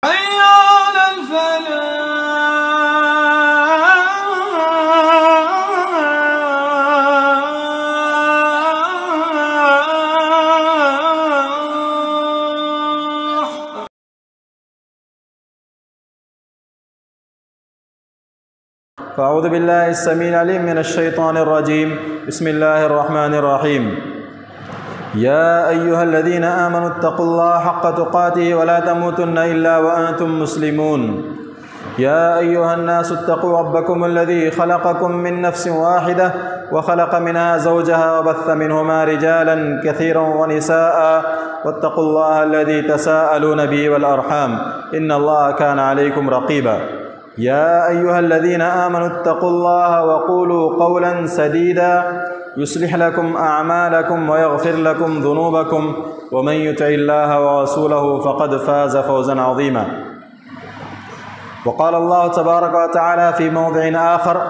حي على الفلاح. فأعوذ بالله السميع العليم من الشيطان الرجيم. بسم الله الرحمن الرحيم. يا أيها الذين آمنوا اتقوا الله حق تقاته ولا تموتن إلا وأنتم مسلمون. يا أيها الناس اتقوا ربكم الذي خلقكم من نفس واحدة وخلق منها زوجها وبث منهما رجالا كثيرا ونساء واتقوا الله الذي تساءلون به والأرحام إن الله كان عليكم رقيبا. يا أيها الذين آمنوا اتقوا الله وقولوا قولا سديدا يصلح لكم أعمالكم ويغفر لكم ذنوبكم ومن يطع الله ورسوله فقد فاز فوزا عظيما. وقال الله تبارك وتعالى في موضع آخر: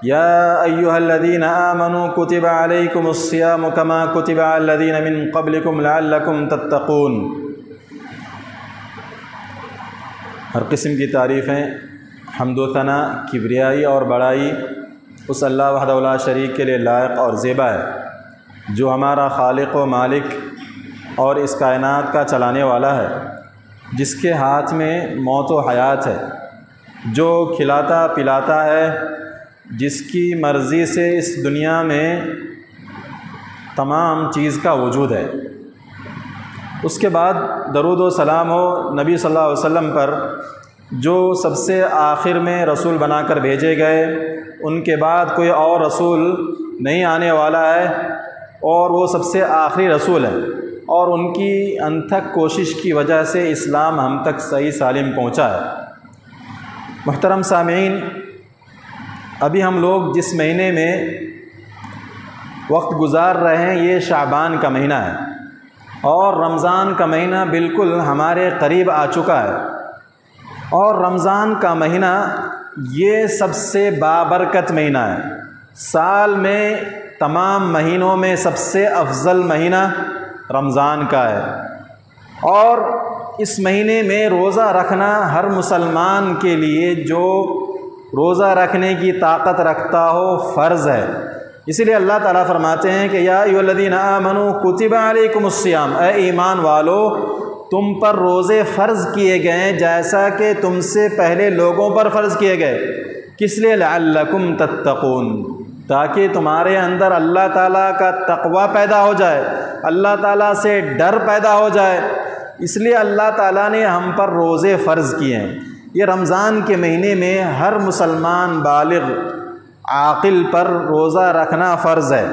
يا أيها الذين آمنوا كتب عليكم الصيام كما كتب على الذين من قبلكم لعلكم تتقون. ہر قسم کی تعریفیں، حمد و ثنا، کبریائی اور بڑائی اس اللہ وحدہ لا شریک کے لیے لائق اور زیبا ہے، جو ہمارا خالق و مالک اور اس کائنات کا چلانے والا ہے، جس کے ہاتھ میں موت و حیات ہے، جو کھلاتا پلاتا ہے، جس کی مرضی سے اس دنیا میں تمام چیز کا وجود ہے۔ اس کے بعد درود و سلام ہو نبی صلی اللہ علیہ وسلم پر، جو سب سے آخر میں رسول بنا کر بھیجے گئے، ان کے بعد کوئی اور رسول نہیں آنے والا ہے، اور وہ سب سے آخری رسول ہے، اور ان کی انتھک کوشش کی وجہ سے اسلام ہم تک صحیح سالم پہنچا ہے۔ محترم سامعین، ابھی ہم لوگ جس مہینے میں وقت گزار رہے ہیں یہ شعبان کا مہینہ ہے، اور رمضان کا مہینہ بالکل ہمارے قریب آ چکا ہے، اور رمضان کا مہینہ یہ سب سے بابرکت مہینہ ہے۔ سال میں تمام مہینوں میں سب سے افضل مہینہ رمضان کا ہے، اور اس مہینے میں روزہ رکھنا ہر مسلمان کے لیے جو روزہ رکھنے کی طاقت رکھتا ہو فرض ہے۔ اسی لیے اللہ تعالیٰ فرماتے ہیں کہ یا ایھا الذین آمنوا کتب علیکم الصیام، اے ایمان والو تم پر روزے فرض کیے گئے ہیں جیسا کہ تم سے پہلے لوگوں پر فرض کیے گئے۔ کس لیے؟ لعلکم تتقون، تاکہ تمہارے اندر اللہ تعالیٰ کا تقوی پیدا ہو جائے، اللہ تعالیٰ سے ڈر پیدا ہو جائے۔ اس لیے اللہ تعالیٰ نے ہم پر روزے فرض کیے ہیں۔ یہ رمضان کے مہینے میں ہر مسلمان بالغ عاقل پر روزہ رکھنا فرض ہے،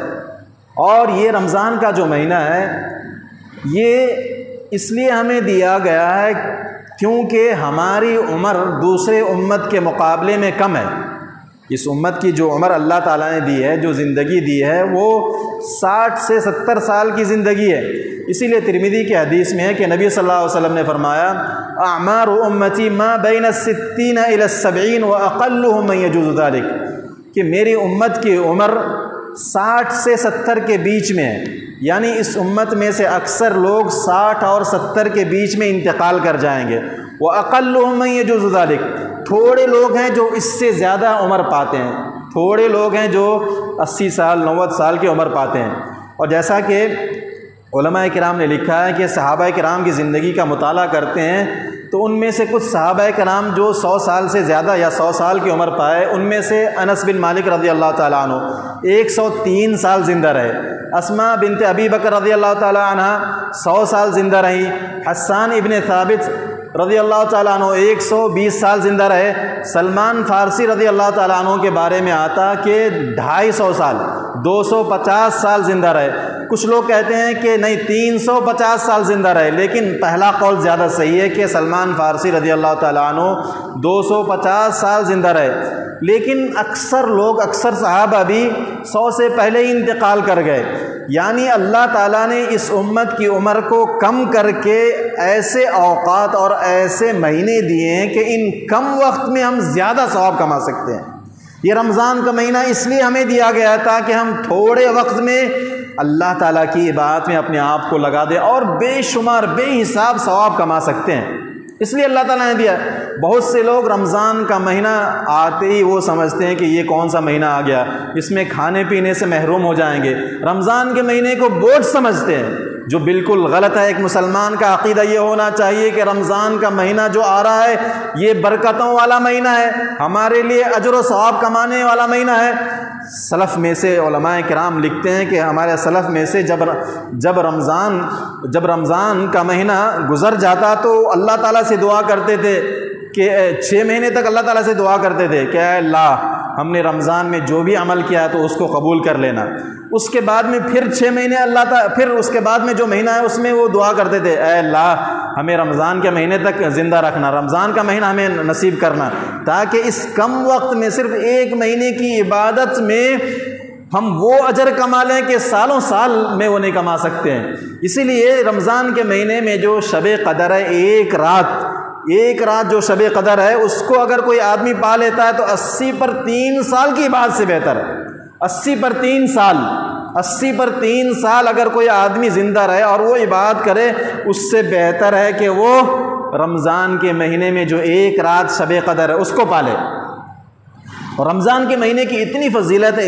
اور یہ رمضان کا جو مہینہ ہے یہ اس لیے ہمیں دیا گیا ہے کیونکہ ہماری عمر دوسرے امت کے مقابلے میں کم ہے۔ اس امت کی جو عمر اللہ تعالیٰ نے دی ہے، جو زندگی دی ہے، وہ 60 سے 70 سال کی زندگی ہے۔ اسی لیے ترمذی کی حدیث میں ہے کہ نبی صلی اللہ علیہ وسلم نے فرمایا: اعمار امتی ما بین 60 الی 70 واقلهم من یجوز ذلک، کہ میری امت کی عمر 60 سے 70 کے بیچ میں ہے، یعنی اس امت میں سے اکثر لوگ 60 اور 70 کے بیچ میں انتقال کر جائیں گے۔ وَأَقَلُّهُم مَّن يَجُوزُ ذَلِكَ، تھوڑے لوگ ہیں جو اس سے زیادہ عمر پاتے ہیں، تھوڑے لوگ ہیں جو 80 سال 90 سال کی عمر پاتے ہیں۔ اور جیسا کہ علماء کرام نے لکھا ہے کہ صحابہ کرام کی زندگی کا مطالعہ کرتے ہیں تو ان میں سے کچھ صحابہ کرام جو 100 سال سے زیادہ یا 100 سال کی عمر پائے، ان میں سے انس بن مالک رضی اللہ تعالیٰ عنہ 103 سال زندہ رہے، اسماء بنت ابی بکر رضی اللہ تعالیٰ عنہ 100 سال زندہ رہی، حسان ابن ثابت رضی اللہ تعالیٰ عنہ 120 سال زندہ رہے، سلمان فارسی رضی اللہ تعالیٰ عنہ کے بارے میں آتا کہ 250 سال 250 سال زندہ رہے۔ کچھ لوگ کہتے ہیں کہ نہیں 350 سال زندہ رہے، لیکن پہلا قول زیادہ صحیح ہے کہ سلمان فارسی رضی اللہ تعالیٰ عنہ 250 سال زندہ رہے، لیکن اکثر صحابہ بھی 100 سے پہلے ہی انتقال کر گئے۔ یعنی اللہ تعالیٰ نے اس امت کی عمر کو کم کر کے ایسے اوقات اور ایسے مہینے دیے ہیں کہ ان کم وقت میں ہم زیادہ ثواب کما سکتے ہیں۔ یہ رمضان کا مہینہ اس لیے ہمیں دیا گیا تھا کہ ہم تھوڑے وقت میں اللہ تعالیٰ کی عبادت میں اپنے آپ کو لگا دیں اور بے شمار بے حساب ثواب کما سکتے ہیں۔ اس لیے اللہ تعالیٰ نے دیا۔ بہت سے لوگ رمضان کا مہینہ آتے ہی وہ سمجھتے ہیں کہ یہ کون سا مہینہ آ گیا، اس میں کھانے پینے سے محروم ہو جائیں گے، رمضان کے مہینے کو بوجھ سمجھتے ہیں، جو بالکل غلط ہے۔ ایک مسلمان کا عقیدہ یہ ہونا چاہیے کہ رمضان کا مہینہ جو آ رہا ہے یہ برکتوں والا مہینہ ہے، ہمارے لیے اجر و ثواب کمانے والا مہینہ ہے۔ سلف میں سے علماء کرام لکھتے ہیں کہ ہمارے سلف میں سے جب رمضان کا مہینہ گزر جاتا تو اللہ تعالیٰ سے دعا کرتے تھے کہ 6 مہینے تک اللہ تعالیٰ سے دعا کرتے تھے کہ اے اللہ ہم نے رمضان میں جو بھی عمل کیا تو اس کو قبول کر لینا۔ اس کے بعد میں پھر 6 مہینے پھر اس کے بعد میں جو مہینہ ہے اس میں وہ دعا کرتے تھے اے اللہ ہمیں رمضان کے مہینے تک زندہ رکھنا، رمضان کا مہینہ ہمیں نصیب کرنا، تاکہ اس کم وقت میں صرف 1 مہینے کی عبادت میں ہم وہ اجر کما لیں کہ سالوں سال میں وہ نہیں کما سکتے ہیں۔ اسی لیے رمضان کے مہینے میں جو شب قدر ہے، ایک رات جو شب قدر ہے اس کو اگر کوئی آدمی پا لیتا ہے تو 80 پر 3 سال کی عبادت سے بہتر ہے۔ 80 پر 3 سال اگر کوئی آدمی زندہ رہے اور وہ عبادت کرے، اس سے بہتر ہے کہ وہ رمضان کے مہینے میں جو ایک رات شب قدر ہے اس کو پالے۔ اور رمضان کے مہینے کی اتنی فضیلت ہے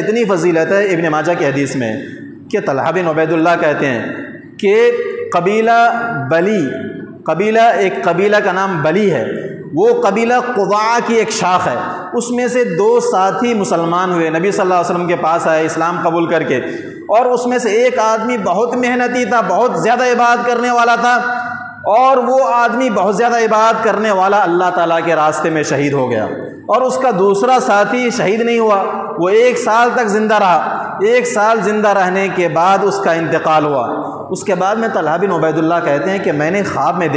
ابن ماجہ کی حدیث میں کہ طلحہ بن عبید اللہ کہتے ہیں کہ ایک قبیلہ کا نام بلی ہے، وہ قبیلہ قضاع کی ایک شاخ ہے، اس میں سے 2 ساتھی مسلمان ہوئے، نبی صلی اللہ علیہ وسلم کے پاس آئے اسلام قبول کر کے، اور اس میں سے ایک آدمی بہت محنتی تھا، بہت زیادہ عبادت کرنے والا تھا، اور وہ آدمی بہت زیادہ عبادت کرنے والا اللہ تعالیٰ کے راستے میں شہید ہو گیا، اور اس کا دوسرا ساتھی شہید نہیں ہوا، وہ 1 سال تک زندہ رہا۔ 1 سال زندہ رہنے کے بعد اس کا انتقال ہوا۔ اس کے بعد میں طلحہ بن عبید اللہ کہتے ہیں کہ میں نے خواب میں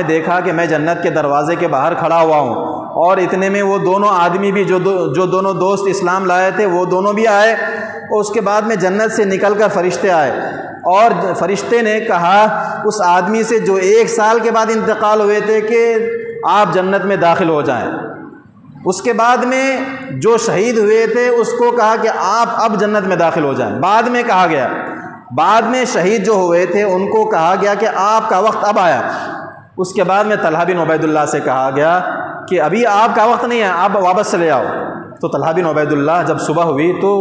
دیکھا کہ میں جنت کے دروازے کے باہر کھڑا ہوا ہوں، اور اتنے میں وہ دونوں آدمی بھی جو دونوں دوست اسلام لائے تھے وہ دونوں بھی آئے، اور اس کے بعد میں جنت سے نکل کر فرشتے آئے، اور فرشتے نے کہا اس آدمی سے جو 1 سال کے بعد انتقال ہوئے تھے کہ آپ جنت میں داخل ہو جائیں۔ اس کے بعد میں جو شہید ہوئے تھے اس کو کہا کہ آپ اب جنت میں داخل ہو جائیں۔ بعد میں شہید جو ہوئے تھے ان کو کہا گیا کہ آپ کا وقت اب آیا۔ اس کے بعد میں طلحہ بن عبید اللہ سے کہا گیا کہ ابھی آپ کا وقت نہیں ہے، آپ واپس چلے آؤ۔ تو طلحہ بن عبید اللہ جب صبح ہوئی تو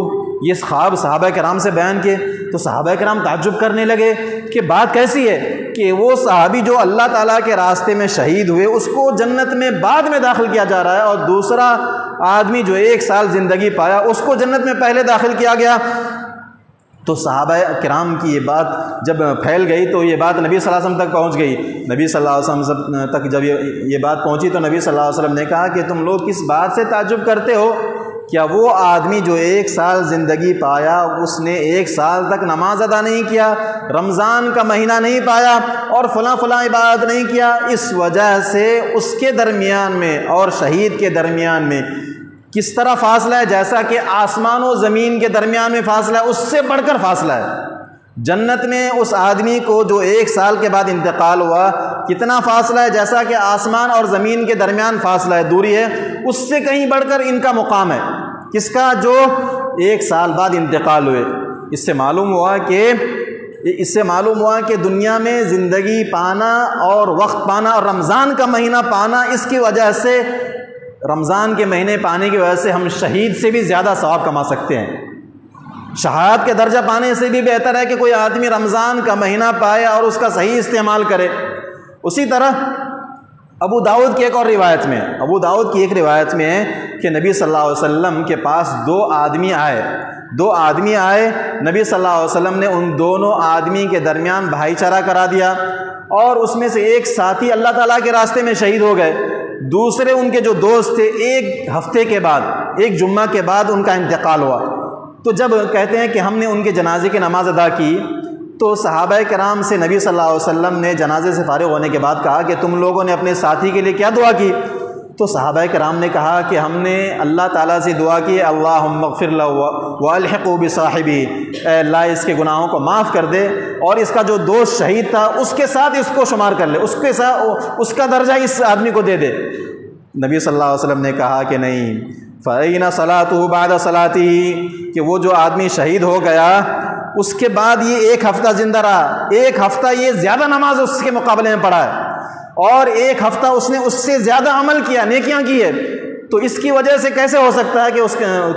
یہ خواب صحابہ کرام سے بیان کیے، تو صحابہ کرام تعجب کرنے لگے کہ بات کیسی ہے کہ وہ صحابی جو اللہ تعالیٰ کے راستے میں شہید ہوئے اس کو جنت میں بعد میں داخل کیا جا رہا ہے، اور دوسرا آدمی جو 1 سال زندگی پایا اس کو جنت میں پہلے داخل کیا گیا۔ تو صحابہ کرام کی یہ بات جب پھیل گئی تو یہ بات نبی صلی اللہ علیہ وسلم تک پہنچ گئی۔ نبی صلی اللہ علیہ وسلم تک جب یہ بات پہنچی تو نبی صلی اللہ علیہ وسلم نے کہا کہ تم لوگ کس بات سے تعجب کرتے ہو؟ کیا وہ آدمی جو 1 سال زندگی پایا اس نے 1 سال تک نماز ادا نہیں کیا، رمضان کا مہینہ نہیں پایا اور فلاں عبادت نہیں کیا؟ اس وجہ سے اس کے درمیان میں اور شہید کے درمیان میں کس طرح فاصلہ ہے، جیسا کہ آسمان و زمین کے درمیان میں فاصلہ ہے، اس سے بڑھ کر فاصلہ ہے۔ جنت میں اس آدمی کو جو 1 سال کے بعد انتقال ہوا کتنا فاصلہ ہے، جیسا کہ آسمان اور زمین کے درمیان فاصلہ ہے، دوری ہے، اس سے کہیں بڑھ کر ان کا مقام ہے۔ کس کا؟ جو 1 سال بعد انتقال ہوئے۔ اس سے معلوم ہوا کہ دنیا میں زندگی پانا اور وقت پانا اور رمضان کا مہینہ پانا، اس کی وجہ سے رمضان کے مہینے پانے کی وجہ سے ہم شہید سے بھی زیادہ ثواب کما سکتے ہیں۔ شہادت کے درجہ پانے سے بھی بہتر ہے کہ کوئی آدمی رمضان کا مہینہ پائے اور اس کا صحیح استعمال کرے۔ اسی طرح ابو داؤد کی ایک روایت میں ہے کہ نبی صلی اللہ علیہ وسلم کے پاس 2 آدمی آئے، نبی صلی اللہ علیہ وسلم نے ان دونوں آدمی کے درمیان بھائی چارہ کرا دیا، اور اس میں سے ایک ساتھی اللہ تعالیٰ کے راستے میں شہید ہو گئے، دوسرے ان کے جو دوست تھے 1 ہفتے کے بعد، 1 جمعہ کے بعد ان کا انتقال ہوا۔ تو جب کہتے ہیں کہ ہم نے ان کے جنازے کی نماز ادا کی تو صحابہ کرام سے نبی صلی اللہ علیہ وسلم نے جنازے سے فارغ ہونے کے بعد کہا کہ تم لوگوں نے اپنے ساتھی کے لیے کیا دعا کی؟ تو صحابہ کرام نے کہا کہ ہم نے اللہ تعالیٰ سے دعا کی اللہم اغفر لہ والحقہ بصاحبہ، اے اللہ اس کے گناہوں کو معاف کر دے اور اس کا جو دوست شہید تھا اس کے ساتھ اس کو شمار کر لے، اس کا درجہ اس آدمی کو دے دے۔ نبی صلی اللہ علیہ وسلم نے کہا کہ نہیں، فَأَيْنَ صَلَاتُهُ بَعْدَ صَلَاتِهِ، کہ وہ جو آدمی شہید ہو گیا اس کے بعد یہ 1 ہفتہ زندہ رہا، 1 ہفتہ یہ زیادہ نماز اس کے مقابلے میں پڑھا ہے، اور ایک ہفتہ اس نے اس سے زیادہ عمل کیا، نیکیاں کی ہے، تو اس کی وجہ سے کیسے ہو سکتا ہے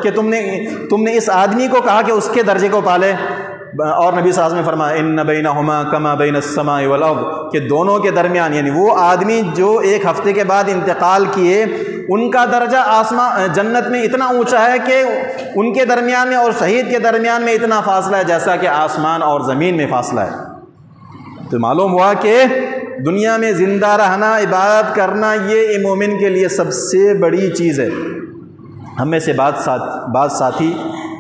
کہ تم نے اس آدمی کو کہا کہ اس کے درجے کو پالے؟ اور نبی صلی اللہ علیہ وسلم نے فرمایا ان بینہما کما بین السماء والارض، کہ دونوں کے درمیان، یعنی وہ آدمی جو ایک ہفتے کے بعد انتقال کیے ان کا درجہ جنت میں اتنا اونچا ہے کہ ان کے درمیان میں اور شہید کے درمیان میں اتنا فاصلہ ہے جیسا کہ آسمان اور زمین میں فاصلہ ہے۔ تو معلوم ہوا کہ دنیا میں زندہ رہنا، عبادت کرنا، یہ مومن کے لیے سب سے بڑی چیز ہے۔ ہم میں سے بعض ساتھی،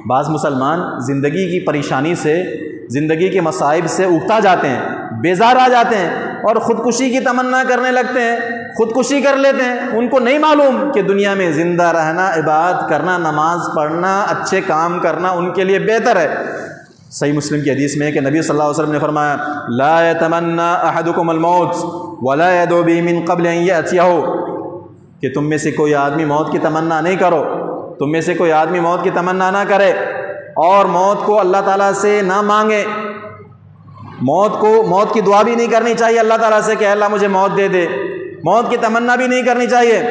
بعض مسلمان زندگی کی پریشانی سے، زندگی کے مصائب سے اکتا جاتے ہیں، بیزار آ جاتے ہیں اور خودکشی کی تمنا کرنے لگتے ہیں، خودکشی کر لیتے ہیں۔ ان کو نہیں معلوم کہ دنیا میں زندہ رہنا، عبادت کرنا، نماز پڑھنا، اچھے کام کرنا ان کے لیے بہتر ہے۔ صحیح مسلم کی حدیث میں ہے کہ نبی صلی اللہ علیہ وسلم نے فرمایا لا يتمنى احدكم الموت ولا يدعو به من قبل ان يأتيه، کہ تم میں سے کوئی آدمی موت کی تمنا نہیں کرو، تم میں سے کوئی آدمی موت کی تمنا نہ کرے اور موت کو اللہ تعالیٰ سے نہ مانگے، موت کی دعا بھی نہیں کرنی چاہیے اللہ تعالیٰ سے کہ اللہ مجھے موت دے دے، موت کی تمنا بھی نہیں کرنی چاہیے۔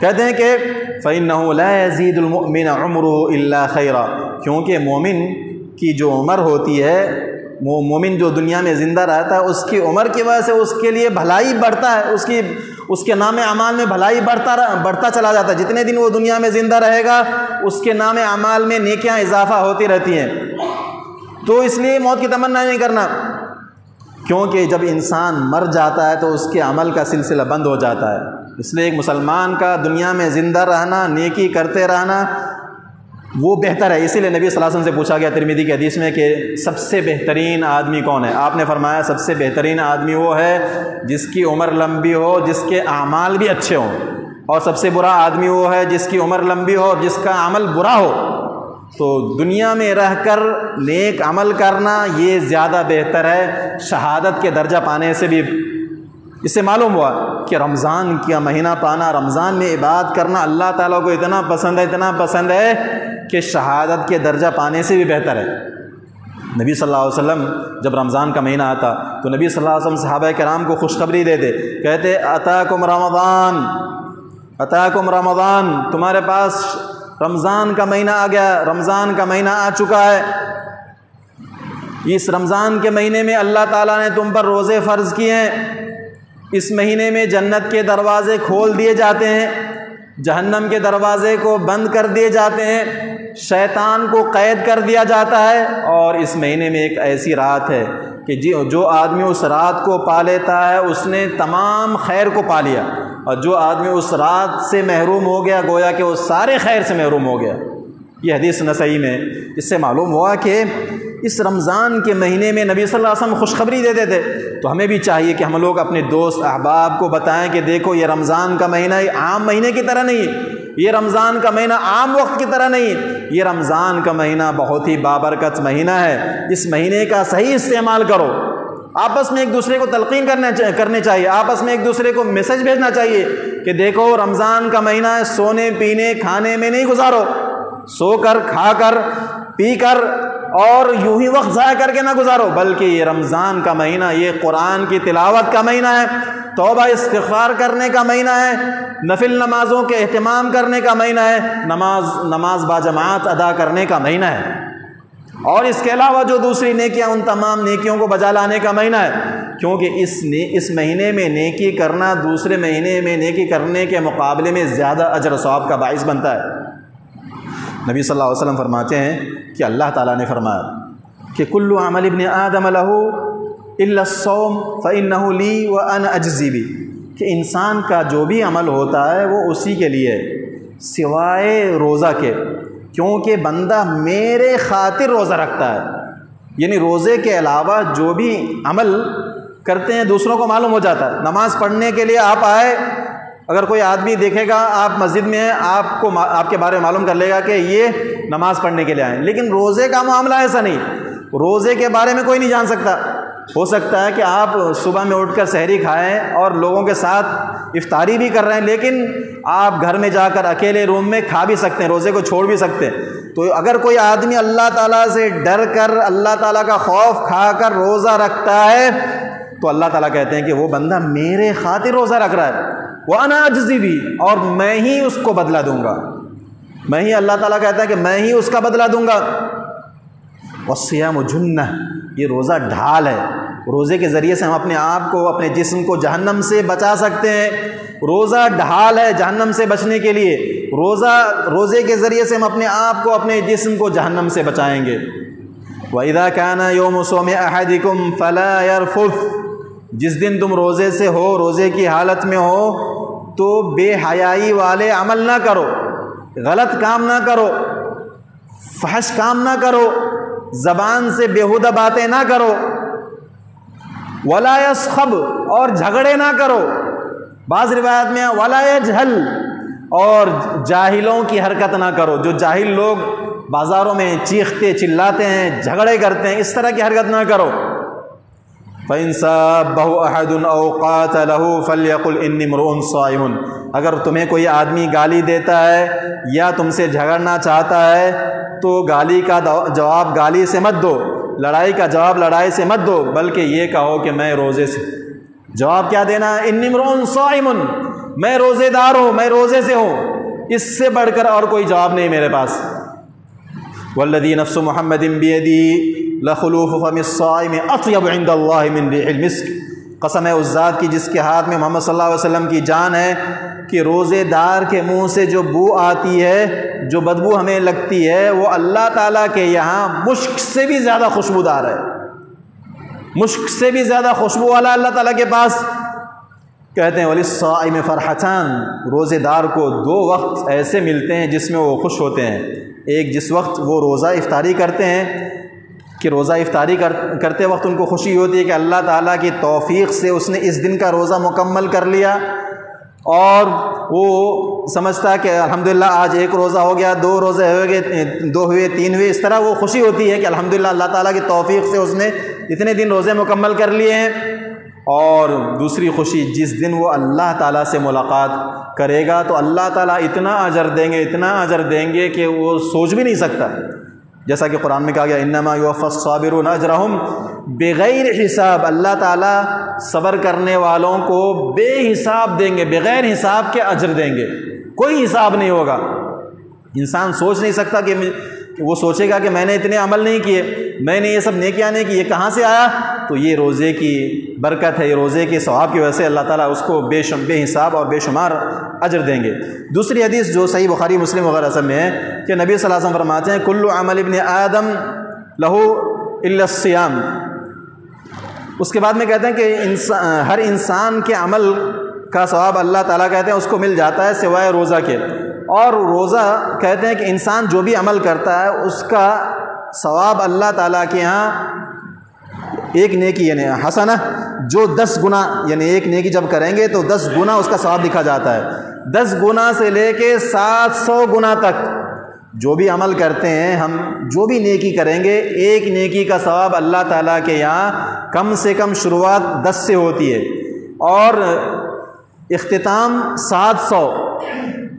کہتے ہیں کہ فَإِنَّهُ لَا يَزِيدُ الْمُؤْمِنَ عُمْرُهُ إِلَّا خَيْرًا، کیونکہ مومن کی جو عمر ہوتی ہے، مومن جو دنیا میں زندہ رہتا ہے، اس کی عمر کی وجہ سے اس کے لیے بھلائی بڑھتا ہے، اس کے نام اعمال میں بھلائی بڑھتا چلا جاتا ہے۔ جتنے دن وہ دنیا میں زندہ رہے گا اس کے نام اعمال میں نیکیاں اضافہ ہوتی رہتی ہیں۔ تو اس لیے موت کی تمنا نہیں کرنا، کیونکہ جب انسان مر جاتا ہے تو اس کے عمل کا سلسلہ بند ہو جاتا ہے۔ اس لیے ایک مسلمان کا دنیا میں زندہ رہنا، نیکی کرتے رہنا وہ بہتر ہے۔ اسی لیے نبی صلی اللہ علیہ وسلم سے پوچھا گیا ترمذی کی حدیث میں کہ سب سے بہترین آدمی کون ہے؟ آپ نے فرمایا سب سے بہترین آدمی وہ ہے جس کی عمر لمبی ہو، جس کے اعمال بھی اچھے ہوں، اور سب سے برا آدمی وہ ہے جس کی عمر لمبی ہو اور جس کا عمل برا ہو۔ تو دنیا میں رہ کر نیک عمل کرنا یہ زیادہ بہتر ہے شہادت کے درجہ پانے سے بھی۔ اس سے معلوم ہوا کہ رمضان کا مہینہ پانا، رمضان میں عبادت کرنا اللہ تعالیٰ کو اتنا پسند ہے کہ شہادت کے درجہ پانے سے بھی بہتر ہے۔ نبی صلی اللہ علیہ وسلم جب رمضان کا مہینہ آتا تو نبی صلی اللہ علیہ وسلم صحابہ کرام کو خوشخبری دیتے، کہتے اتاکم رمضان، تمہارے پاس رمضان کا مہینہ آ گیا، رمضان کا مہینہ آ چکا ہے۔ اس رمضان کے مہینے میں اللہ تعالیٰ نے تم پر روزے فرض کیے ہیں، اس مہینے میں جنت کے دروازے کھول دیے جاتے ہیں، جہنم کے دروازے کو بند کر دیے جاتے ہیں، شیطان کو قید کر دیا جاتا ہے، اور اس مہینے میں ایک ایسی رات ہے کہ جو آدمی اس رات کو پا لیتا ہے اس نے تمام خیر کو پا لیا، اور جو آدمی اس رات سے محروم ہو گیا گویا کہ وہ سارے خیر سے محروم ہو گیا۔ یہ حدیث نسائی میں۔ اس سے معلوم ہوا کہ اس رمضان کے مہینے میں نبی صلی اللہ علیہ وسلم خوشخبری دیتے تھے، تو ہمیں بھی چاہیے کہ ہم لوگ اپنے دوست احباب کو بتائیں کہ دیکھو یہ رمضان کا مہینہ عام مہینے کی طرح نہیں، یہ رمضان کا مہینہ عام وقت کی طرح نہیں، یہ رمضان کا مہینہ بہت ہی بابرکت مہینہ ہے، اس مہینے کا صحیح استعمال کرو۔ آپس میں ایک دوسرے کو تلقین کرنے چاہیے، آپس میں ایک دوسرے کو میسج بھیجنا چاہیے کہ دیکھو رمضان کا مہینہ ہے، سونے پینے کھانے میں نہیں گزارو، سو کر کھا کر پی کر اور یوں ہی وقت ضائع کر کے نہ گزارو، بلکہ یہ رمضان کا مہینہ یہ قرآن کی تلاوت کا مہینہ ہے، توبہ استغفار کرنے کا مہینہ ہے، نفل نمازوں کے اہتمام کرنے کا مہینہ ہے، نماز باجماعت ادا کرنے کا مہینہ ہے، اور اس کے علاوہ جو دوسری نیکیاں ان تمام نیکیوں کو بجا لانے کا مہینہ ہے، کیونکہ اس مہینے میں نیکی کرنا دوسرے مہینے میں نیکی کرنے کے مقابلے میں زیادہ اجر و ثواب کا باعث بنتا ہے۔ نبی صلی اللہ علیہ وسلم فرماتے ہیں کہ اللہ تعالیٰ نے فرمایا کہ کل عمل ابن آدم لہ الا الصوم فإنہ لی وأنا اجزی بہ، کہ انسان کا جو بھی عمل ہوتا ہے وہ اسی کے لیے سوائے روزہ کے، کیونکہ بندہ میرے خاطر روزہ رکھتا ہے۔ یعنی روزے کے علاوہ جو بھی عمل کرتے ہیں دوسروں کو معلوم ہو جاتا ہے۔ نماز پڑھنے کے لیے آپ آئے، اگر کوئی آدمی دیکھے گا آپ مسجد میں ہیں، آپ کے بارے میں معلوم کر لے گا کہ یہ نماز پڑھنے کے لیے آئے، لیکن روزے کا معاملہ ایسا نہیں، روزے کے بارے میں کوئی نہیں جان سکتا۔ ہو سکتا ہے کہ آپ صبح میں اٹھ کر سحری کھائیں اور لوگوں کے ساتھ افطاری بھی کر رہے ہیں، لیکن آپ گھر میں جا کر اکیلے روم میں کھا بھی سکتے ہیں، روزے کو چھوڑ بھی سکتے ہیں۔ تو اگر کوئی آدمی اللہ تعالیٰ سے ڈر کر، اللہ تعالیٰ کا خوف کھا کر روزہ رکھتا ہے تو اللہ تعالیٰ کہتے ہیں کہ وہ بندہ میرے خاطر روزہ رکھ رہا ہے، وَأَنَا أَجْزِي بِهِ، اور میں ہی اس کو بدلہ دوں گا، میں ہی، اللہ تعالیٰ کہتا ہے کہ میں ہی اس کا بدلہ دوں گا۔ وَالصِّيَامُ جُنَّةٌ، یہ روزہ ڈھال ہے، روزے کے ذریعے سے ہم اپنے آپ کو، اپنے جسم کو جہنم سے بچا سکتے ہیں۔ روزہ ڈھال ہے جہنم سے بچنے کے لیے، روزے کے ذریعے سے ہم اپنے آپ کو، اپنے جسم کو جہنم سے بچائیں گے۔ وَإِذَا كَانَ يَوْمُ صَوْمِ أَحَدِكُمْ فَلَا يَرْفُثْ، جس دن تم روزے سے ہو، روزے کی حالت میں ہو، تو بے حیائی والے عمل نہ کرو، غلط کام نہ کرو، فحش کام نہ کرو، زبان سے بیہودہ باتیں نہ کرو، وَلَا يَسْخَبْ، اور جھگڑے نہ کرو، بعض روایات میں وَلَا يَجْهَلْ، اور جاہلوں کی حرکت نہ کرو، جو جاہل لوگ بازاروں میں چیختے چلاتے ہیں، جھگڑے کرتے ہیں، اس طرح کی حرکت نہ کرو۔ فَإِن سَابَّهُ أَحَدٌ أَوْ قَاتَلَهُ فَلْيَقُلْ إِنِّي امْرُؤٌ صَائِمٌ، اگر تمہیں کوئی آدمی گالی دیتا ہے یا تم سے جھگڑنا چاہتا ہے تو گالی کا جواب گالی سے مت دو، لڑائی کا جواب لڑائی سے مت دو، بلکہ یہ کہو کہ میں روزے سے، جواب کیا دینا ہے؟ إِنِّي امْرُؤٌ صَائِمٌ، میں روزے دار ہوں، میں روزے سے ہوں، اس سے بڑھ کر اور کوئی جواب نہیں میرے پاس۔ والذی نفس محمد بیدی لخلوف فم الصائم اطیب عند اللہ من ریح المسک، قسم ہے اس ذات کی جس کے ہاتھ میں محمد صلی اللہ علیہ وسلم کی جان ہے کہ روزے دار کے منہ سے جو بو آتی ہے، جو بدبو ہمیں لگتی ہے، وہ اللہ تعالیٰ کے یہاں مشک سے بھی زیادہ خوشبودار ہے، مشک سے بھی زیادہ خوشبو والا اللہ تعالیٰ کے پاس۔ کہتے ہیں وَلِلصَّائِمِ فَرْحَتَانِ، روزے دار کو دو وقت ایسے ملتے ہیں جس میں وہ خوش ہوتے ہیں، ایک جس وقت وہ روزہ افطاری کرتے ہیں کہ روزہ افطاری کرتے وقت ان کو خوشی ہوتی ہے کہ اللہ تعالیٰ کی توفیق سے اس نے اس دن کا روزہ مکمل کر لیا، اور وہ سمجھتا ہے کہ الحمدللہ آج ایک روزہ ہو گیا، دو روزے ہو گئے، دو ہوئے، تین ہوئے، اس طرح وہ خوشی ہوتی ہے کہ الحمدللہ اللہ تعالیٰ کی توفیق سے اس نے اتنے دن روزے مکمل کر لیے ہیں۔ اور دوسری خوشی جس دن وہ اللہ تعالیٰ سے ملاقات کرے گا تو اللہ تعالیٰ اتنا اجر دیں گے، اتنا اجر دیں گے کہ وہ سوچ بھی نہیں سکتا، جیسا کہ قرآن میں کہا گیا انما یوفی الصابرون اجرہم بغیر حساب، اللہ تعالیٰ صبر کرنے والوں کو بے حساب دیں گے، بغیر حساب کے اجر دیں گے، کوئی حساب نہیں ہوگا۔ انسان سوچ نہیں سکتا کہ وہ سوچے گا کہ میں نے اتنے عمل نہیں کیے، میں نے یہ سب نیکیاں نہیں کی، یہ کہاں سے آیا؟ تو یہ روزے کی برکت ہے، یہ روزے کے ثواب کی وجہ سے اللہ تعالیٰ اس کو بے حساب اور بے شمار اجر دیں گے۔ دوسری حدیث جو صحیح بخاری مسلم وغیرہ سب میں ہے کہ نبی صلی اللہ علیہ وسلم فرماتے ہیں کل عمل ابن آدم لہو الا الصیام، اس کے بعد میں کہتے ہیں کہ ہر انسان کے عمل کا ثواب اللہ تعالیٰ کہتے ہیں اس کو مل جاتا ہے سوائے روزہ کے، اور روزہ کہتے ہیں کہ انسان جو بھی عمل کرتا ہے اس کا ثواب اللہ تعالیٰ کے ہاں ایک نیکی یعنی حسنہ جو 10 گنا، یعنی ایک نیکی جب کریں گے تو 10 گنا اس کا ثواب لکھا جاتا ہے، 10 گنا سے لے کے 700 گنا تک جو بھی عمل کرتے ہیں، ہم جو بھی نیکی کریں گے ایک نیکی کا ثواب اللہ تعالیٰ کے یہاں کم سے کم شروعات 10 سے ہوتی ہے اور اختتام 700،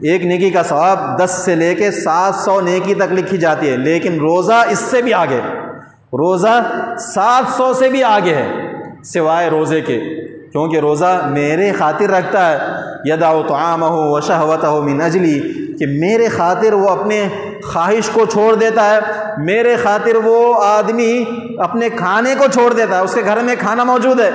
ایک نیکی کا ثواب 10 سے لے کے 700 نیکی تک لکھی جاتی ہے، لیکن روزہ اس سے بھی آگے، روزہ 700 سے بھی آگے ہے سوائے روزے کے، کیونکہ روزہ میرے خاطر رکھتا ہے، یدع طعامہ وشہوتہ من اجلی، کہ میرے خاطر وہ اپنے خواہش کو چھوڑ دیتا ہے، میرے خاطر وہ آدمی اپنے کھانے کو چھوڑ دیتا ہے، اس کے گھر میں کھانا موجود ہے،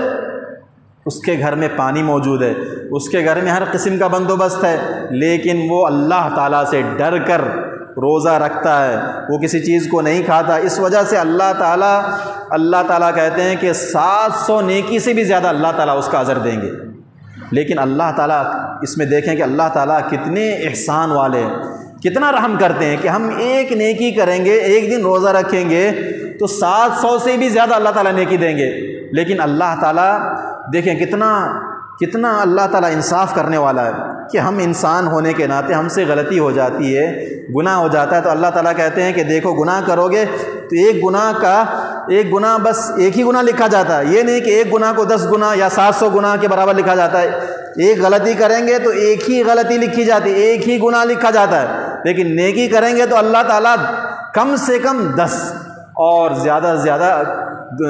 اس کے گھر میں پانی موجود ہے، اس کے گھر میں ہر قسم کا بندوبست ہے، لیکن وہ اللہ تعالیٰ سے ڈر کر روزہ رکھتا ہے، وہ کسی چیز کو نہیں کھاتا، اس وجہ سے اللہ تعالیٰ کہتے ہیں کہ 700 نیکی سے بھی زیادہ اللہ تعالیٰ اس کا اجر دیں گے۔ لیکن اللہ تعالیٰ اس میں دیکھیں کہ اللہ تعالیٰ کتنے احسان والے ہیں، کتنا رحم کرتے ہیں کہ ہم ایک نیکی کریں گے، ایک دن روزہ رکھیں گے تو 700 سے بھی زیادہ اللہ تعالیٰ نیکی دیں گے، لیکن اللہ تعالیٰ دیکھیں کتنا اللہ تعالیٰ انصاف کرنے والا ہے کہ ہم انسان ہونے کے ناطے ہم سے غلطی ہو جاتی ہے، گناہ ہو جاتا ہے، تو اللہ تعالیٰ کہتے ہیں کہ دیکھو گناہ کرو گے تو ایک گناہ بس ایک ہی گناہ لکھا جاتا ہے، یہ نہیں کہ ایک گناہ کو 10 گنا یا 700 گناہ کے برابر لکھا جاتا ہے، ایک غلطی کریں گے تو ایک ہی غلطی لکھی جاتی ہے، ایک ہی گناہ لکھا جاتا ہے، لیکن نیکی کریں گے تو اللہ تعالیٰ کم سے کم 10 اور زیادہ سے زیادہ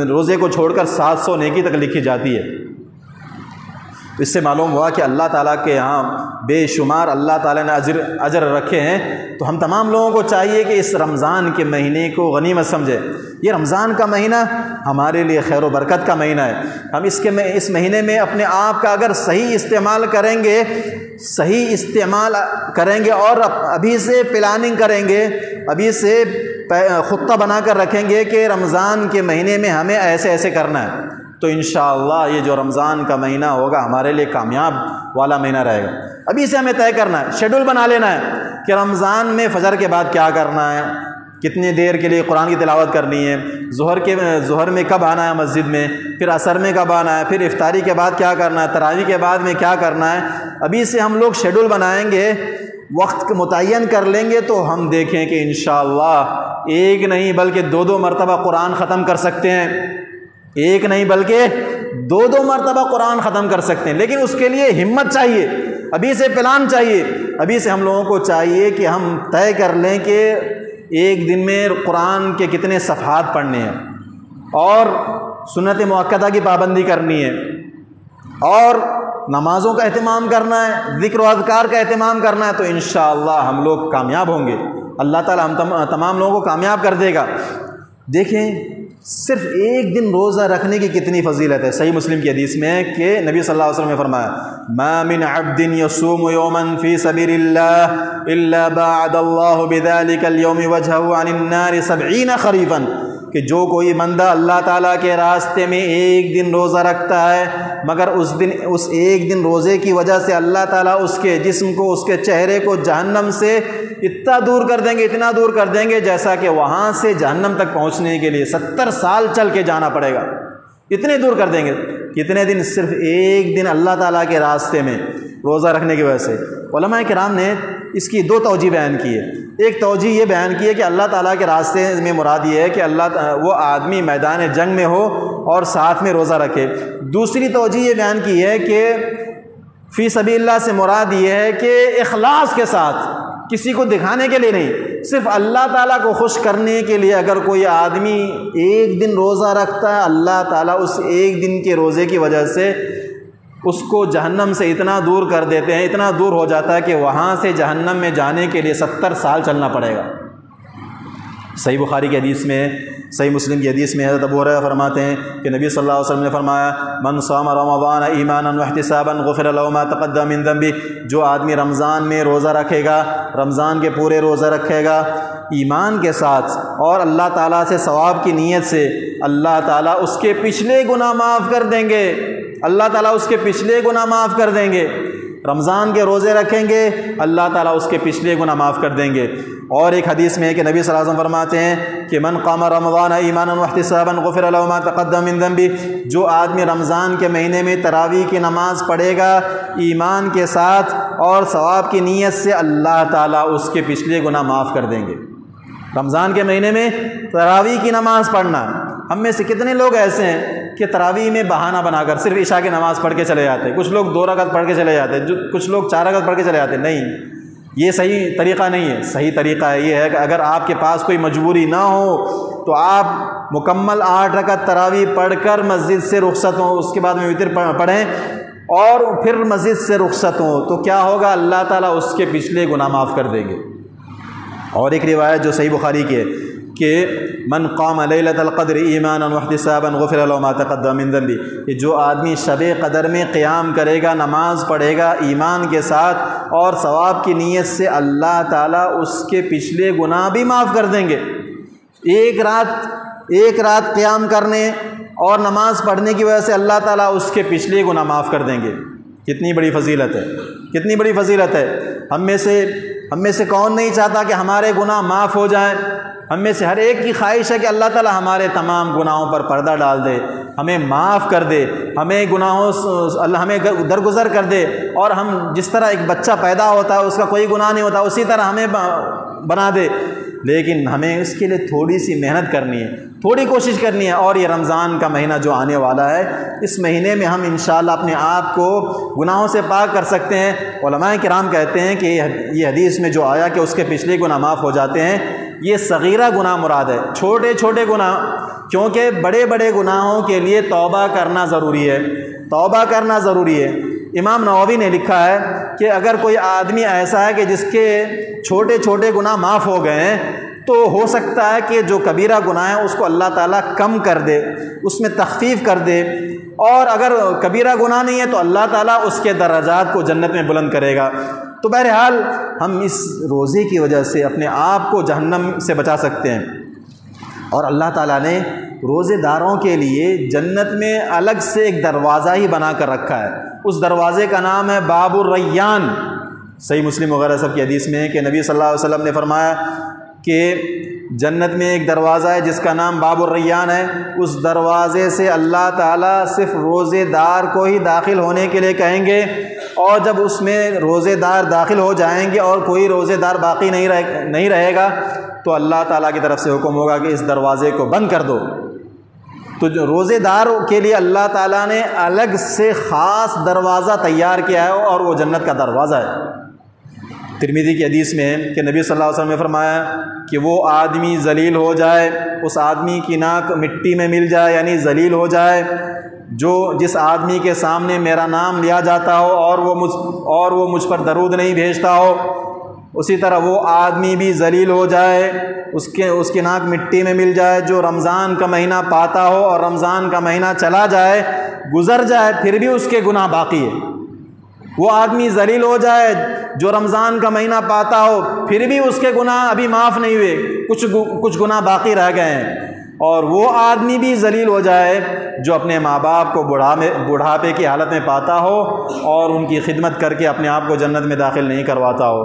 روزے کو چھوڑ کر 700 نیکی تک لکھی جاتی ہے۔ اس سے معلوم ہوا کہ اللہ تعالیٰ کے یہاں بے شمار اللہ تعالیٰ نے اجر رکھے ہیں۔ تو ہم تمام لوگوں کو چاہیے کہ اس رمضان کے مہینے کو غنیمت سمجھیں۔ یہ رمضان کا مہینہ ہمارے لیے خیر و برکت کا مہینہ ہے۔ ہم اس مہینے میں اپنے آپ کا اگر صحیح استعمال کریں گے اور ابھی سے پلاننگ کریں گے، ابھی سے خطہ بنا کر رکھیں گے کہ رمضان کے مہینے میں ہمیں ایسے ایسے کرنا ہے، تو انشاءاللہ یہ جو رمضان کا مہینہ ہوگا ہمارے لیے کامیاب والا مہینہ رہے گا۔ ابھی سے ہمیں طے کرنا ہے، شیڈول بنا لینا ہے کہ رمضان میں فجر کے بعد کیا کرنا ہے، کتنی دیر کے لیے قرآن کی تلاوت کرنی ہے، ظہر میں کب آنا ہے مسجد میں، پھر عصر میں کب آنا ہے، پھر افطاری کے بعد کیا کرنا ہے، تراویح کے بعد میں کیا کرنا ہے۔ ابھی سے ہم لوگ شیڈول بنائیں گے، وقت متعین کر لیں گے، تو ہم دیکھیں کہ انشاءاللہ ایک نہیں بلکہ 2 مرتبہ قرآن ختم کر سکتے ہیں، ایک نہیں بلکہ 2 مرتبہ قرآن ختم کر سکتے ہیں۔ لیکن اس کے لیے ہمت چاہیے، ابھی سے پلان چاہیے، ابھی سے ہم لوگوں کو چاہیے کہ ہم طے کر لیں کہ ایک دن میں قرآن کے کتنے صفحات پڑھنے ہیں، اور سنت مؤکدہ کی پابندی کرنی ہے، اور نمازوں کا اہتمام کرنا ہے، ذکر و اذکار کا اہتمام کرنا ہے، تو انشاءاللہ ہم لوگ کامیاب ہوں گے۔ اللہ تعالی ہم تمام لوگوں کو کامیاب کر دے گا۔ دیکھیں صرف ایک دن روزہ رکھنے کی کتنی فضیلت ہے۔ صحیح مسلم کی حدیث میں کہ نبی صلی اللہ علیہ وسلم نے فرمایا، ما من عبد يصوم يوما في سبيل الله الا بعد الله بذلك اليوم وجهه عن النار 70 خريفا، کہ جو کوئی بندہ اللہ تعالیٰ کے راستے میں ایک دن روزہ رکھتا ہے، مگر اس ایک دن روزے کی وجہ سے اللہ تعالیٰ اس کے جسم کو، اس کے چہرے کو جہنم سے اتنا دور کر دیں گے، اتنا دور کر دیں گے جیسا کہ وہاں سے جہنم تک پہنچنے کے لیے 70 سال چل کے جانا پڑے گا، اتنے دور کر دیں گے۔ کتنے دن؟ صرف ایک دن اللہ تعالیٰ کے راستے میں روزہ رکھنے کی وجہ سے۔ علماء کرام نے اس کی 2 توجہ بیان کی ہے۔ ایک توجہ یہ بیان کی ہے کہ اللہ تعالیٰ کے راستے میں مراد یہ ہے کہ وہ آدمی میدان جنگ میں ہو اور ساتھ میں روزہ رکھے۔ دوسری توجہ یہ بیان کی ہے کہ فی سبیل اللہ سے مراد یہ ہے کہ اخلاص کے ساتھ، کسی کو دکھانے کے لیے نہیں، صرف اللہ تعالیٰ کو خوش کرنے کے لیے اگر کوئی آدمی ایک دن روزہ رکھتا ہے، اللہ تعالیٰ اس ایک دن کے روزے کی وجہ سے اس کو جہنم سے اتنا دور کر دیتے ہیں، اتنا دور ہو جاتا ہے کہ وہاں سے جہنم میں جانے کے لیے 70 سال چلنا پڑے گا۔ صحیح بخاری کی حدیث میں، صحیح مسلم کی حدیث میں حضرت ابو ہریرہ فرماتے ہیں کہ نبی صلی اللہ علیہ وسلم نے فرمایا، من صام رمضان ایمانا واحتسابا غفر له ما تقدم من ذنبه، جو آدمی رمضان میں روزہ رکھے گا، رمضان کے پورے روزہ رکھے گا ایمان کے ساتھ اور اللہ تعالیٰ سے ثواب کی نیت سے، اللہ تعالیٰ اس کے پچھلے گناہ معاف کر دیں گے، اللہ تعالیٰ اس کے پچھلے گناہ معاف کر دیں گے۔ رمضان کے روزے رکھیں گے، اللہ تعالیٰ اس کے پچھلے گناہ معاف کر دیں گے۔ اور ایک حدیث میں ہے کہ نبی صلی اللہ علیہ وسلم فرماتے ہیں کہ من قام رمضان ایمانا واحتسابا غفر له ما تقدم من ذنبه، جو آدمی رمضان کے مہینے میں تراویح کی نماز پڑھے گا ایمان کے ساتھ اور ثواب کی نیت سے، اللہ تعالیٰ اس کے پچھلے گناہ معاف کر دیں گے۔ رمضان کے مہینے میں تراویح کی نماز پڑھنا، ہم میں سے کتنے لوگ ایسے ہیں کہ تراویح میں بہانہ بنا کر صرف عشاء کی نماز پڑھ کے چلے جاتے ہیں، کچھ لوگ 2 رکعت پڑھ کے چلے جاتے ہیں، کچھ لوگ 4 رکعت پڑھ کے چلے جاتے ہیں۔ نہیں، یہ صحیح طریقہ نہیں ہے۔ صحیح طریقہ یہ ہے کہ اگر آپ کے پاس کوئی مجبوری نہ ہو تو آپ مکمل 8 رکعت تراویح پڑھ کر مسجد سے رخصت ہوں، اس کے بعد میں وتر پڑھیں اور پھر مسجد سے رخصت ہوں، تو کیا ہوگا؟ اللہ تعالیٰ اس کے پچھلے گناہ معاف کر دیں گے۔ اور ایک روایت جو صحیح بخاری کی ہے کہ من قام لیلۃ القدر ایمانا واحتسابا غفر له ما تقدم من ذنبه، کہ جو آدمی شب قدر میں قیام کرے گا، نماز پڑھے گا ایمان کے ساتھ اور ثواب کی نیت سے، اللہ تعالیٰ اس کے پچھلے گناہ بھی معاف کر دیں گے۔ ایک رات قیام کرنے اور نماز پڑھنے کی وجہ سے اللہ تعالیٰ اس کے پچھلے گناہ معاف کر دیں گے۔ کتنی بڑی فضیلت ہے، کتنی بڑی فضیلت ہے۔ ہم میں سے کون نہیں چاہتا کہ ہمارے گناہ معاف ہو جائیں؟ ہم میں سے ہر ایک کی خواہش ہے کہ اللہ تعالیٰ ہمارے تمام گناہوں پر پردہ ڈال دے، ہمیں معاف کر دے، ہمیں گناہوں اللہ ہمیں درگزر کر دے، اور ہم جس طرح ایک بچہ پیدا ہوتا ہے اس کا کوئی گناہ نہیں ہوتا، اسی طرح ہمیں بنا دے۔ لیکن ہمیں اس کے لیے تھوڑی سی محنت کرنی ہے، تھوڑی کوشش کرنی ہے۔ اور یہ رمضان کا مہینہ جو آنے والا ہے، اس مہینے میں ہم انشاءاللہ اپنے آپ کو گناہوں سے پاک کر سکتے ہیں۔ علماء کرام کہتے ہیں کہ یہ حدیث میں جو آیا کہ اس کے پچھلے گناہ معاف ہو جاتے ہیں، یہ صغیرہ گناہ مراد ہے، چھوٹے چھوٹے گناہ کیونکہ بڑے بڑے گناہوں کے لیے توبہ کرنا ضروری ہے، توبہ کرنا ضروری ہے۔ امام نووی نے لکھا ہے کہ اگر کوئی آدمی ایسا ہے کہ جس کے چھوٹے چھوٹے گناہ معاف ہو گئے ہیں، تو ہو سکتا ہے کہ جو کبیرہ گناہ ہے اس کو اللہ تعالیٰ کم کر دے، اس میں تخفیف کر دے، اور اگر کبیرہ گناہ نہیں ہے تو اللہ تعالیٰ اس کے درجات کو جنت میں بلند کرے گا۔ تو بہرحال ہم اس روزے کی وجہ سے اپنے آپ کو جہنم سے بچا سکتے ہیں، اور اللہ تعالیٰ نے روزے داروں کے لیے جنت میں الگ سے ایک دروازہ ہی بنا کر رکھا ہے۔ اس دروازے کا نام ہے باب الریان۔ صحیح مسلم وغیرہ سب کی حدیث میں ہے کہ نبی صلی اللہ علیہ وسلم نے فرمایا کہ جنت میں ایک دروازہ ہے جس کا نام باب الریان ہے، اس دروازے سے اللہ تعالیٰ صرف روزے دار کو ہی داخل ہونے کے لیے کہیں گے، اور جب اس میں روزے دار داخل ہو جائیں گے اور کوئی روزے دار باقی نہیں رہے گا تو اللہ تعالیٰ کی طرف سے حکم ہوگا کہ اس دروازے کو بند کر دو۔ تو جو روزے دار کے لیے اللہ تعالیٰ نے الگ سے خاص دروازہ تیار کیا ہے، اور وہ جنت کا دروازہ ہے۔ ترمذی کی حدیث میں ہے کہ نبی صلی اللہ علیہ وسلم نے فرمایا کہ وہ آدمی ذلیل ہو جائے، اس آدمی کی ناک مٹی میں مل جائے، یعنی ذلیل ہو جائے، جس آدمی کے سامنے میرا نام لیا جاتا ہو اور وہ مجھ پر درود نہیں بھیجتا ہو، اسی طرح وہ آدمی بھی ذلیل ہو جائے، اس کی ناک مٹی میں مل جائے، جو رمضان کا مہینہ پاتا ہو اور رمضان کا مہینہ چلا جائے، گزر جائے، پھر بھی اس کے گناہ باقی ہے۔ وہ آدمی ذلیل ہو جائے جو رمضان کا مہینہ پاتا ہو، پھر بھی اس کے گناہ ابھی معاف نہیں ہوئے، کچھ گناہ باقی رہ گئے ہیں۔ اور وہ آدمی بھی ذلیل ہو جائے جو اپنے ماں باپ کو بڑھاپے کی حالت میں پاتا ہو اور ان کی خدمت کر کے اپنے آپ کو جنت میں داخل نہیں کرواتا ہو۔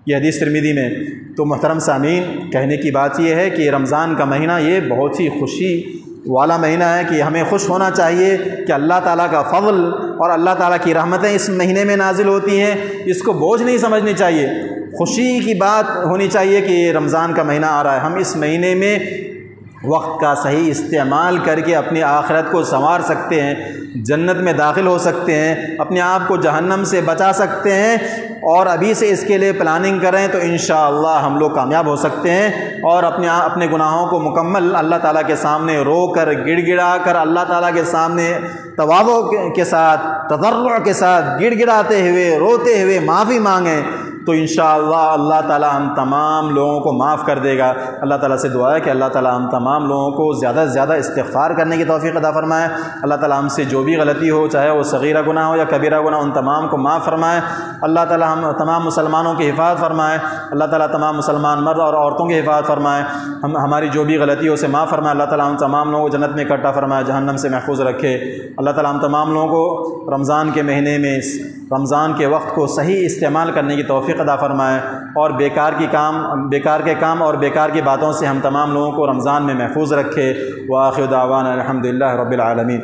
یہ حدیث ترمذی میں۔ تو محترم سامعین، کہنے کی بات یہ ہے کہ رمضان کا مہینہ یہ بہت ہی خوشی والا مہینہ ہے کہ ہمیں خوش ہونا چاہیے کہ اللہ تعالیٰ کا فضل اور اللہ تعالیٰ کی رحمتیں اس مہینے میں نازل ہوتی ہیں۔ اس کو بوجھ نہیں سمجھنی چاہیے، خوشی کی بات ہونی چاہیے کہ یہ رمضان کا مہینہ آ رہا ہے۔ ہم اس مہینے میں وقت کا صحیح استعمال کر کے اپنی آخرت کو سنوار سکتے ہیں، جنت میں داخل ہو سکتے ہیں، اپنے آپ کو جہنم سے بچا سکتے ہیں، اور ابھی سے اس کے لیے پلاننگ کریں تو انشاءاللہ ہم لوگ کامیاب ہو سکتے ہیں، اور اپنے گناہوں کو مکمل اللہ تعالیٰ کے سامنے رو کر گڑ گڑا کر اللہ تعالیٰ کے سامنے تواضع کے ساتھ، تضرع کے ساتھ گڑ گڑاتے ہوئے روتے ہوئے معافی مانگیں تو انشاءاللہ اللہ تعالیٰ ہم تمام لوگوں کو معاف کر دے گا۔ اللہ تعالیٰ سے دعا ہے کہ اللہ تعالیٰ ہم تمام لوگوں کو زیادہ سے زیادہ استغفار کرنے کی توفیق عطا فرمائے۔ اللہ تعالیٰ ہم سے جو بھی غلطی ہو، چاہے وہ صغیرہ گناہ ہو یا کبیرہ گناہ، ان تمام کو معاف فرمائے۔ اللہ تعالیٰ ہم تمام مسلمانوں کی حفاظت فرمائے۔ اللہ تعالیٰ تمام مسلمان مرد اور عورتوں کی حفاظت فرمائے۔ ہماری جو بھی غلطی ہو اسے معاف فرمائے۔ اللہ تعالیٰ ہم تمام لوگوں کو جنت میں اکٹھا فرمائے، جہنم سے محفوظ رکھے۔ اللہ تعالیٰ ہم تمام لوگوں کو رمضان کے مہینے میں رمضان کے وقت کو صحیح استعمال کرنے کی توفیق عطا فرمائے، اور بیکار کے کام اور بیکار کی باتوں سے ہم تمام لوگوں کو رمضان میں محفوظ رکھے۔ وآخر دعوانا الحمدللہ رب العالمین۔